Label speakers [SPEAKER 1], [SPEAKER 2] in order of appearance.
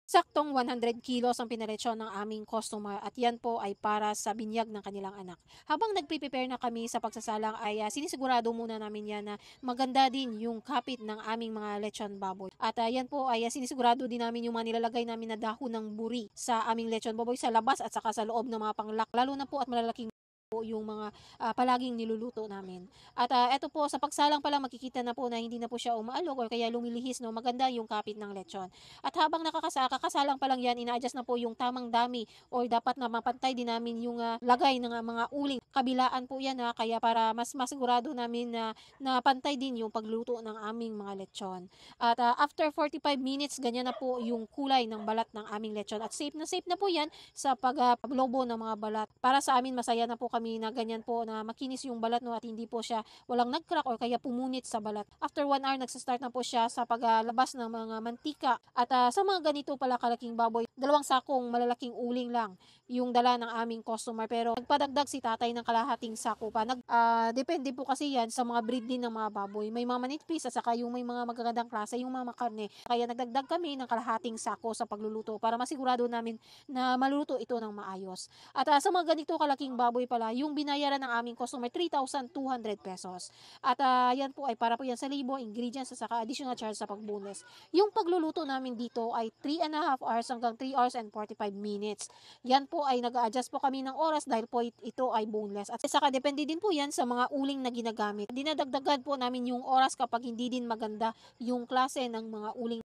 [SPEAKER 1] Saktong 100 kilos ang pinaletsyon ng aming customer at yan po ay para sa binyag ng kanilang anak. Habang nagpe-prepare na kami sa pagsasalang ay sinisigurado muna namin yan na maganda din yung kapit ng aming mga lechon baboy. At yan po ay sinisigurado din namin yung mga nilalagay namin na dahon ng buri sa aming lechon baboy sa labas at saka sa loob ng mga panglak. Lalo na po at malalaking po yung mga palaging niluluto namin. At eto po sa pagsalang pa lang makikita na po na hindi na po siya umaalog or kaya lumilihis, no, maganda yung kapit ng lechon. At habang kakasalang pa lang yan, ina-adjust na po yung tamang dami or dapat na mapantay din namin yung lagay ng mga uling. Kabilaan po yan kaya para mas masigurado namin na pantay din yung pagluto ng aming mga lechon. At after 45 minutes, ganyan na po yung kulay ng balat ng aming lechon. At safe na po yan sa paglobo ng mga balat. Para sa amin, masaya na po kami na ganyan po na makinis yung balat, no, at hindi po siya walang nag-crack or kaya pumunit sa balat. After 1 hour, nagsastart na po siya sa paglabas ng mga mantika. At sa mga ganito pala kalaking baboy, 2 sakong malalaking uling lang yung dala ng aming customer. Pero nagpadagdag si tatay ng kalahating sako pa. Depende po kasi yan sa mga breed din ng mga baboy. May mga manipis at saka yung may mga magagandang klase, yung mga makarne. Kaya nagdagdag kami ng kalahating sako sa pagluluto para masigurado namin na maluluto ito ng maayos. At sa mga ganito kalaking baboy pala, yung binayaran ng aming customer, 3,200 pesos. At yan po ay para po yan sa libo, ingredients at saka additional charge sa pagbunles. Yung pagluluto namin dito ay 3.5 hours hanggang 3 hours and 45 minutes. Yan po ay nag-a-adjust po kami ng oras dahil po ito ay boneless. At saka depende din po yan sa mga uling na ginagamit. Dinadagdagan po namin yung oras kapag hindi din maganda yung klase ng mga uling